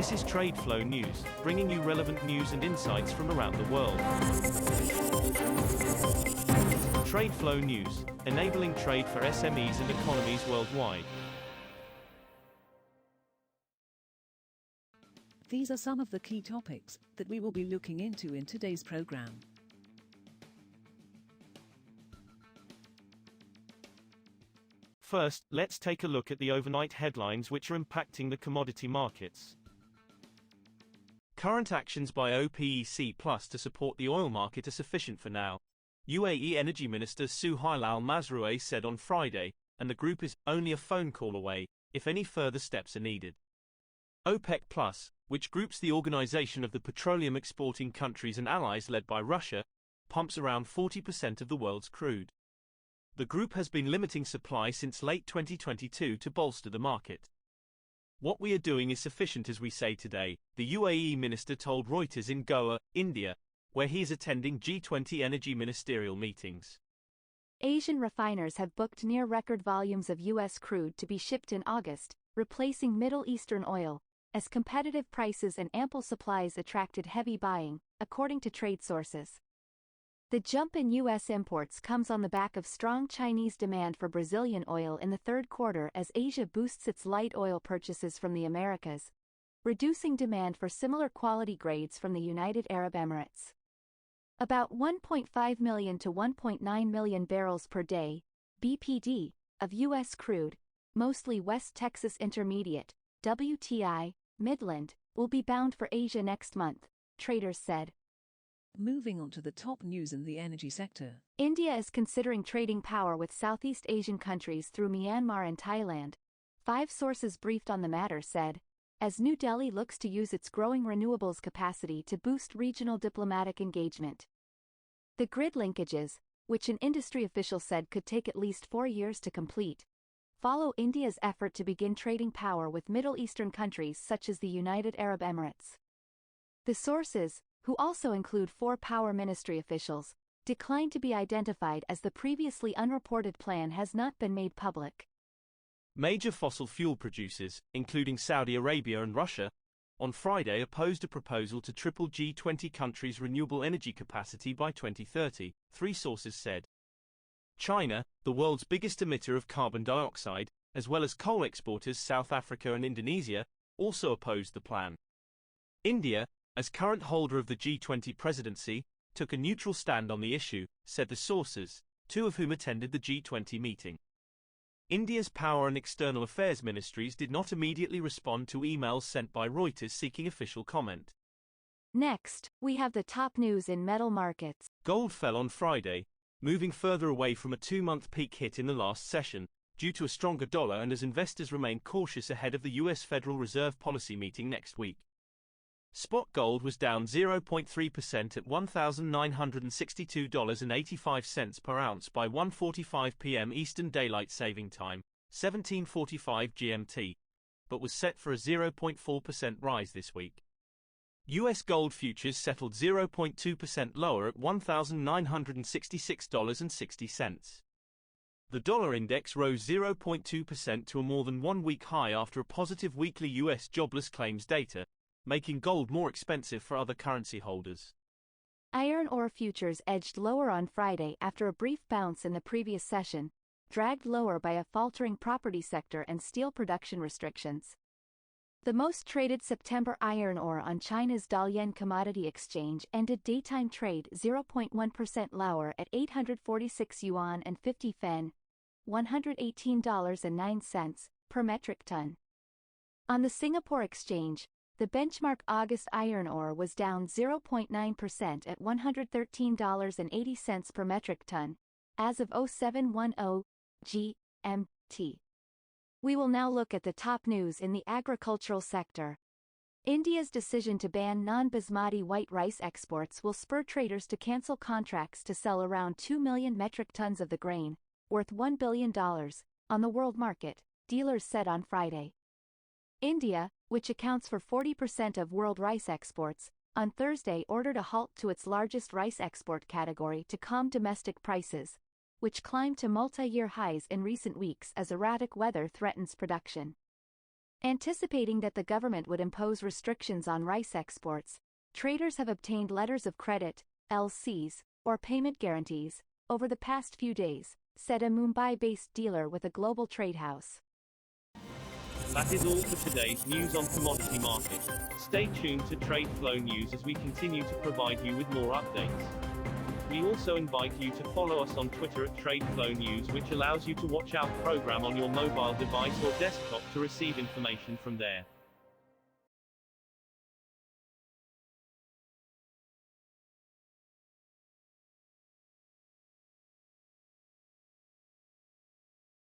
This is TradeFlow News, bringing you relevant news and insights from around the world. TradeFlow News, enabling trade for SMEs and economies worldwide. These are some of the key topics that we will be looking into in today's program. First, let's take a look at the overnight headlines which are impacting the commodity markets. Current actions by OPEC Plus to support the oil market are sufficient for now, UAE Energy Minister Suhail Al-Mazrouei said on Friday, and the group is only a phone call away if any further steps are needed. OPEC Plus, which groups the organization of the petroleum exporting countries and allies led by Russia, pumps around 40% of the world's crude. The group has been limiting supply since late 2022 to bolster the market. What we are doing is sufficient, as we say today, the UAE minister told Reuters in Goa, India, where he is attending G20 energy ministerial meetings. Asian refiners have booked near-record volumes of U.S. crude to be shipped in August, replacing Middle Eastern oil, as competitive prices and ample supplies attracted heavy buying, according to trade sources. The jump in U.S. imports comes on the back of strong Chinese demand for Brazilian oil in the third quarter as Asia boosts its light oil purchases from the Americas, reducing demand for similar quality grades from the United Arab Emirates. About 1.5 million to 1.9 million barrels per day, BPD, of U.S. crude, mostly West Texas Intermediate, WTI, Midland, will be bound for Asia next month, traders said. Moving on to the top news in the energy sector. India is considering trading power with Southeast Asian countries through Myanmar and Thailand, 5 sources briefed on the matter said, as New Delhi looks to use its growing renewables capacity to boost regional diplomatic engagement. The grid linkages, which an industry official said could take at least 4 years to complete, follow India's effort to begin trading power with Middle Eastern countries such as the United Arab Emirates. The sources, who also include 4 power ministry officials, declined to be identified as the previously unreported plan has not been made public. Major fossil fuel producers, including Saudi Arabia and Russia, on Friday opposed a proposal to triple G20 countries' renewable energy capacity by 2030, 3 sources said. China, the world's biggest emitter of carbon dioxide, as well as coal exporters South Africa and Indonesia, also opposed the plan. India, as current holder of the G20 presidency, took a neutral stand on the issue, said the sources, 2 of whom attended the G20 meeting. India's Power and External Affairs ministries did not immediately respond to emails sent by Reuters seeking official comment. Next, we have the top news in metal markets. Gold fell on Friday, moving further away from a 2-month peak hit in the last session, due to a stronger dollar and as investors remain cautious ahead of the U.S. Federal Reserve policy meeting next week. Spot gold was down 0.3% at $1,962.85 per ounce by 1:45 p.m. Eastern Daylight Saving Time, 17:45 GMT, but was set for a 0.4% rise this week. U.S. gold futures settled 0.2% lower at $1,966.60. The dollar index rose 0.2% to a more than 1-week high after a positive weekly U.S. jobless claims data, making gold more expensive for other currency holders. Iron ore futures edged lower on Friday after a brief bounce in the previous session, dragged lower by a faltering property sector and steel production restrictions. The most traded September iron ore on China's Dalian Commodity Exchange ended daytime trade 0.1% lower at 846 yuan and 50 fen, $118.09 per metric ton. On the Singapore Exchange, the benchmark August iron ore was down 0.9% at $113.80 per metric ton, as of 0710 GMT. We will now look at the top news in the agricultural sector. India's decision to ban non-basmati white rice exports will spur traders to cancel contracts to sell around 2 million metric tons of the grain, worth $1 billion, on the world market, dealers said on Friday. India, which accounts for 40% of world rice exports, on Thursday ordered a halt to its largest rice export category to calm domestic prices, which climbed to multi-year highs in recent weeks as erratic weather threatens production. Anticipating that the government would impose restrictions on rice exports, traders have obtained letters of credit, LCs, or payment guarantees, over the past few days, said a Mumbai-based dealer with a global trade house. That is all for today's news on commodity markets. Stay tuned to TradeFlow News as we continue to provide you with more updates. We also invite you to follow us on Twitter at TradeFlow News, which allows you to watch our program on your mobile device or desktop to receive information from there.